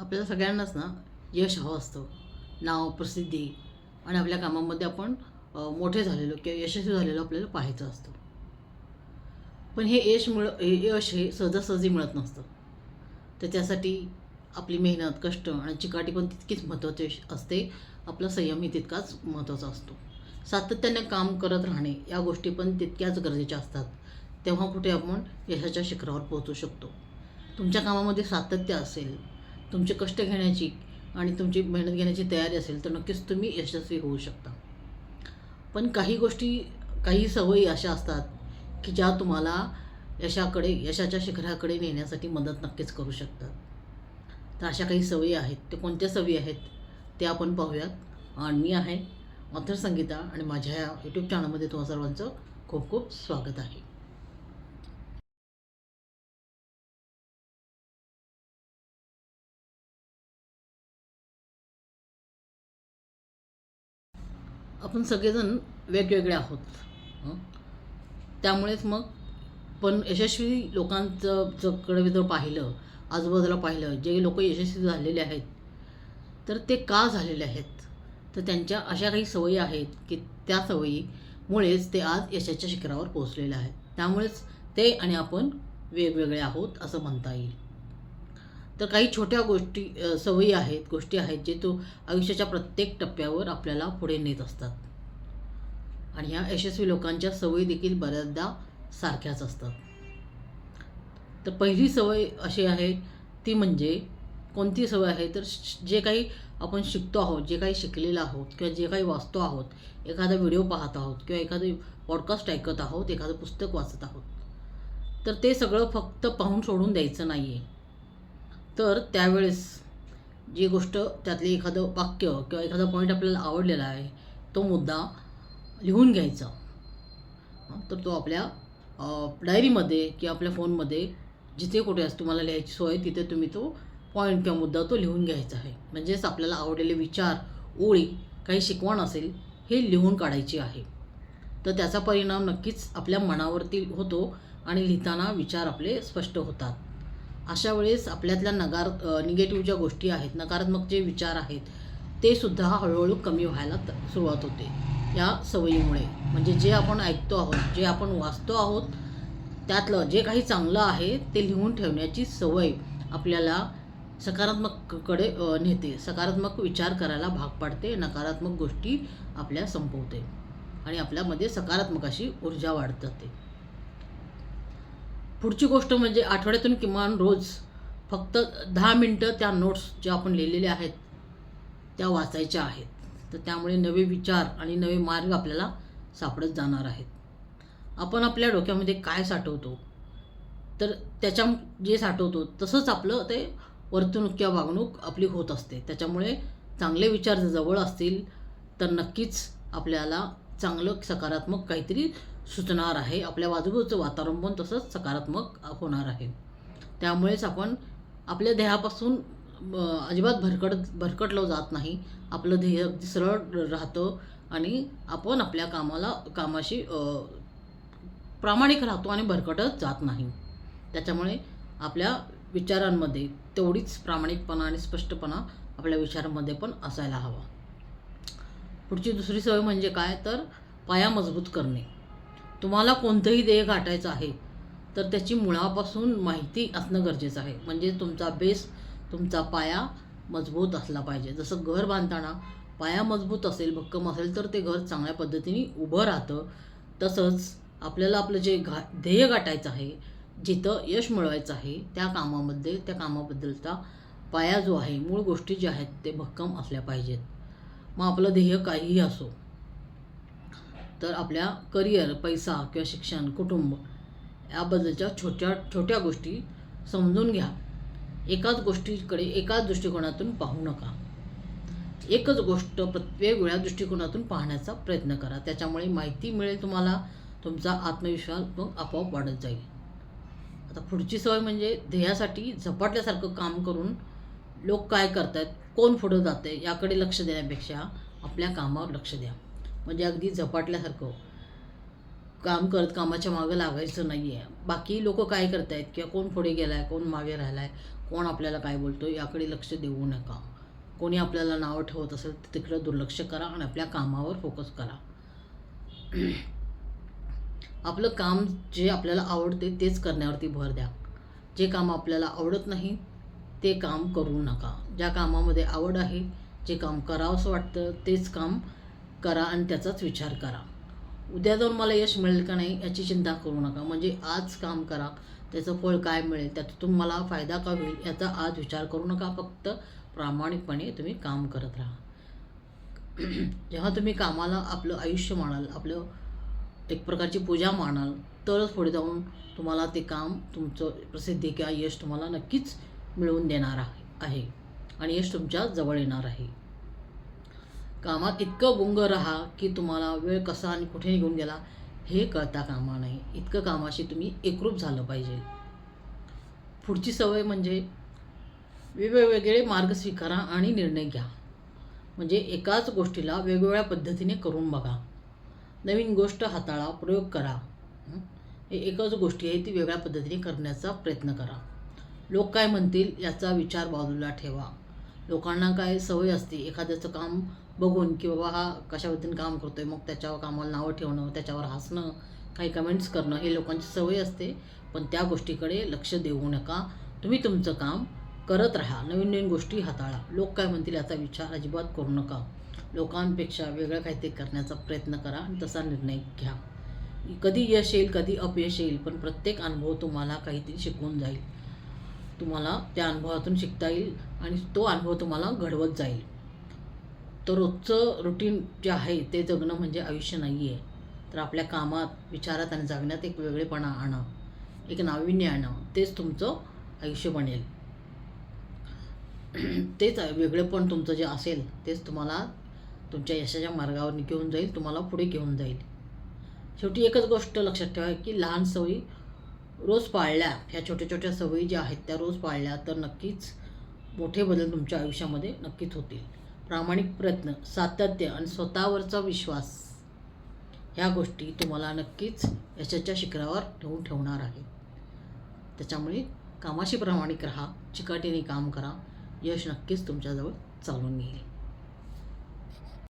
आपल्याला सगळ्यांनाच ना यश हवं असतं. नाव, प्रसिद्धी आणि आपल्या कामामध्ये आपण मोठे झालेलो किंवा यशस्वी झालेलो आपल्याला पाहायचं असतं. पण हे यश हे सहजासहजी मिळत नसतं. तर त्यासाठी आपली मेहनत, कष्ट आणि चिकाटी पण तितकीच महत्त्वाची असते. आपला संयमही तितकाच महत्त्वाचा असतो. सातत्याने काम करत राहणे या गोष्टी पण तितक्याच गरजेच्या असतात. तेव्हा कुठे आपण यशाच्या शिखरावर पोहोचू शकतो. तुमच्या कामामध्ये सातत्य असेल, तुमचे कष्ट घेण्याची आणि तुमची मेहनत घेण्याची तयारी असेल तर नक्कीच तुम्ही यशस्वी होऊ शकता. पण काही गोष्टी, काही सवयी अशा असतात की ज्या तुम्हाला यशाच्या शिखराकडे नेण्यासाठी मदत नक्कीच करू शकतात. तर अशा काही सवयी आहेत. ते कोणत्या सवयी आहेत ते आपण पाहूयात. आणि मी आहे ऑथर संगीता आणि माझ्या या यूट्यूब चॅनलमध्ये तुम्हा सर्वांचं खूप खूप स्वागत आहे. आपण सगळेजण वेगवेगळे आहोत. हं. त्यामुळेच मग पण यशस्वी लोकांचं जर पाहिलं, आजूबाजूला पाहिलं, जे लोक यशस्वी झालेले आहेत तर ते का झालेले आहेत, तर त्यांच्या अशा काही सवयी आहेत की त्या सवयीमुळेच ते आज यशाच्या शिखरावर पोहोचलेले आहेत. त्यामुळेच ते आणि आपण वेगवेगळे आहोत असं म्हणता येईल. तर काही छोट्या सवयी आहेत, गोष्टी आहेत जे तो आयुष्याच्या प्रत्येक टप्प्यावर आपल्याला पुढे नेत असतात. आणि ह्या यशस्वी लोकांच्या सवयी देखील बऱ्याचदा सारख्याच असतात. तर पहिली सवय अशी आहे, ती म्हणजे कोणती सवय आहे, तर जे काही आपण शिकतो आहोत, जे काही शिकलेलं आहोत किंवा जे काही वाचतो आहोत, एखादा व्हिडिओ पाहत आहोत किंवा एखादी पॉडकास्ट ऐकत आहोत, एखादं पुस्तक वाचत आहोत, तर ते सगळं फक्त पाहून सोडून द्यायचं नाही आहे. तर त्यावेळेस जी गोष्ट, त्यातले एखादं वाक्य किंवा एखादा पॉईंट आपल्याला आवडलेला आहे, तो मुद्दा लिहून घ्यायचा. तर तो आपल्या डायरीमध्ये किंवा आपल्या फोनमध्ये जिथे कुठे असतो तुम्हाला लिहायची सोय, तिथे तुम्ही तो पॉईंट किंवा मुद्दा तो लिहून घ्यायचा आहे. म्हणजेच आपल्याला आवडलेले विचार, ओळी, काही शिकवण असेल, हे लिहून काढायची आहे. तर त्याचा परिणाम नक्कीच आपल्या मनावरती होतो आणि लिहिताना विचार आपले स्पष्ट होतात. अशा वेळेस आपल्यातल्या निगेटिव्ह ज्या गोष्टी आहेत, नकारात्मक जे विचार आहेत, ते सुद्धा हळूहळू कमी व्हायला सुरुवात होते या सवयीमुळे. म्हणजे जे आपण ऐकतो आहोत, जे आपण वाचतो आहोत, त्यातलं जे काही चांगलं आहे ते लिहून ठेवण्याची सवय आपल्याला सकारात्मककडे नेते, सकारात्मक विचार करायला भाग पाडते, नकारात्मक गोष्टी आपल्या संपवते आणि आपल्यामध्ये सकारात्मक अशी ऊर्जा वाढत जाते. पुढची गोष्ट म्हणजे आठवड्यातून किमान रोज फक्त 10 मिनटं त्या नोट्स ज्या आपण लिहिलेल्या आहेत त्या वाचायच्या आहेत. तर त्यामुळे नवे विचार आणि नवे मार्ग आपल्याला सापडत जाणार आहेत. आपण आपल्या डोक्यामध्ये काय साठवतो, तर त्याच्या जे साठवतो तसंच आपलं ते वर्तणूक किंवा वागणूक आपली होत असते. त्याच्यामुळे चांगले विचार जर जवळ असतील तर नक्कीच आपल्याला चांगलं सकारात्मक काहीतरी सुचणार आहे. आपल्या बाजूचं वातावरण पण तसंच सकारात्मक होणार आहे. त्यामुळेच आपण आपल्या ध्येयापासून अजिबात भरकटलं जात नाही. आपलं ध्येय अगदी सरळ राहतं आणि आपण आपल्या कामाशी प्रामाणिक राहतो आणि भरकटत जात नाही. त्याच्यामुळे आपल्या विचारांमध्ये तेवढीच प्रामाणिकपणा आणि स्पष्टपणा आपल्या विचारांमध्ये पण असायला हवा. पुढची दुसरी सवय म्हणजे काय, तर पाया मजबूत करणे. तुम्हाला कोणतंही ध्येय गाठायचं आहे तर त्याची मुळापासून माहिती असणं गरजेचं आहे. म्हणजे तुमचा बेस, तुमचा पाया मजबूत असला पाहिजे. जसं घर बांधताना पाया मजबूत असेल, भक्कम असेल, तर ते घर चांगल्या पद्धतीने उभं राहतं. तसंच आपल्याला आपलं जे ध्येय गाठायचं आहे, जिथं यश मिळवायचं आहे, त्या कामाबद्दलचा पाया जो आहे, मूळ गोष्टी ज्या आहेत ते भक्कम असल्या पाहिजेत. मग आपलं ध्येय काहीही असो, तर आपल्या करिअर, पैसा किंवा शिक्षण, कुटुंब याबद्दलच्या छोट्या छोट्या गोष्टी समजून घ्या. एकाच गोष्टीकडे एकाच दृष्टिकोनातून पाहू नका. एकच गोष्ट वेगवेगळ्या दृष्टिकोनातून पाहण्याचा प्रयत्न करा. त्याच्यामुळे माहिती मिळेल तुम्हाला, तुमचा आत्मविश्वास मग आपोआप वाढत जाईल. आता पुढची सवय म्हणजे ध्येयासाठी झपाटल्यासारखं काम करून लोक काय करतात, कोण पुढं जाते याकडे लक्ष देण्यापेक्षा आपल्या कामावर लक्ष द्या. म्हणजे अगदी झपाटल्यासारखं काम कामाच्या मागं लागायचं नाही आहे. बाकी लोक काय करत आहेत किंवा कोण पुढे गेला आहे, कोण मागे राहिला आहे, कोण आपल्याला काय बोलतो याकडे लक्ष देऊ नका. कोणी आपल्याला नावं ठेवत असेल तर तिकडं दुर्लक्ष करा आणि आपल्या कामावर फोकस करा. आपलं काम जे आपल्याला आवडते तेच करण्यावरती भर द्या. जे काम आपल्याला आवडत नाही ते काम करू नका. ज्या कामामध्ये आवड आहे, जे काम करावंसं वाटतं तेच काम करा आणि त्याचाच विचार करा. उद्या जाऊन मला यश मिळेल का नाही याची चिंता करू नका. म्हणजे आज काम करा, त्याचं फळ काय मिळेल, त्यातून मला फायदा का होईल याचा आज विचार करू नका. फक्त प्रामाणिकपणे तुम्ही काम करत राहा. जेव्हा तुम्ही कामाला आपलं आयुष्य मानाल, आपलं एक प्रकारची पूजा मानाल, तरच पुढे जाऊन तुम्हाला ते काम, तुमचं प्रसिद्धी किंवा यश तुम्हाला नक्कीच मिळवून देणार आहे आणि यश तुमच्या जवळ येणार आहे. कामात इतकं गुंग राहा की तुम्हाला वेळ कसा आणि कुठे निघून गेला हे कळता कामा नाही. इतकं कामाशी तुम्ही एकरूप झालं पाहिजे. पुढची सवय म्हणजे वेगवेगळे मार्ग स्वीकारा आणि निर्णय घ्या. म्हणजे एकाच गोष्टीला वेगवेगळ्या पद्धतीने करून बघा. नवीन गोष्ट हाताळा, प्रयोग करा. हे एकच गोष्टी आहे ती वेगळ्या पद्धतीने करण्याचा प्रयत्न करा. लोक काय म्हणतील याचा विचार बाजूला ठेवा. लोकांना काय सवय असते एखाद्याचं काम बघून की बाबा हा कशा पद्धतीने काम करतो आहे, मग त्याच्यावर कामाला नावं ठेवणं, त्याच्यावर हसणं, काही कमेंट्स करणं हे लोकांची सवय असते. पण त्या गोष्टीकडे लक्ष देऊ नका. तुम्ही तुमचं काम करत राहा. नवीन नवीन गोष्टी हाताळा. लोक काय म्हणतील याचा विचार अजिबात करू नका. लोकांपेक्षा वेगळं काहीतरी करण्याचा प्रयत्न करा आणि तसा निर्णय घ्या. कधी यश येईल, कधी अपयश येईल, पण प्रत्येक अनुभव तुम्हाला काहीतरी शिकवून जाईल. तुम्हाला त्या अनुभवातून शिकता येईल आणि तो अनुभव तुम्हाला घडवत जाईल. तर रोजचं रुटीन जे आहे ते जगणं म्हणजे आयुष्य नाही आहे. तर आपल्या कामात, विचारात आणि जगण्यात एक वेगळेपणा आणा, एक नाविन्य आणा. तेच तुमचं आयुष्य बनेल. तेच वेगळेपण तुमचं जे असेल तेच तुम्हाला तुमच्या यशाच्या मार्गावर घेऊन जाईल, तुम्हाला पुढे घेऊन जाईल. शेवटी एकच गोष्ट लक्षात ठेवा की लहान सवयी रोज पाळल्या, ह्या छोट्या छोट्या सवयी ज्या आहेत त्या रोज पाळल्या तर नक्कीच मोठे बदल तुमच्या आयुष्यामध्ये नक्कीच होतील. प्रामाणिक प्रयत्न, सातत्य आणि स्वतःवरचा विश्वास ह्या गोष्टी तुम्हाला नक्कीच यशाच्या शिखरावर ठेवणार आहेत. त्याच्यामुळे कामाशी प्रामाणिक राहा, चिकाटीने काम करा. यश नक्कीच तुमच्याजवळ चालून येईल.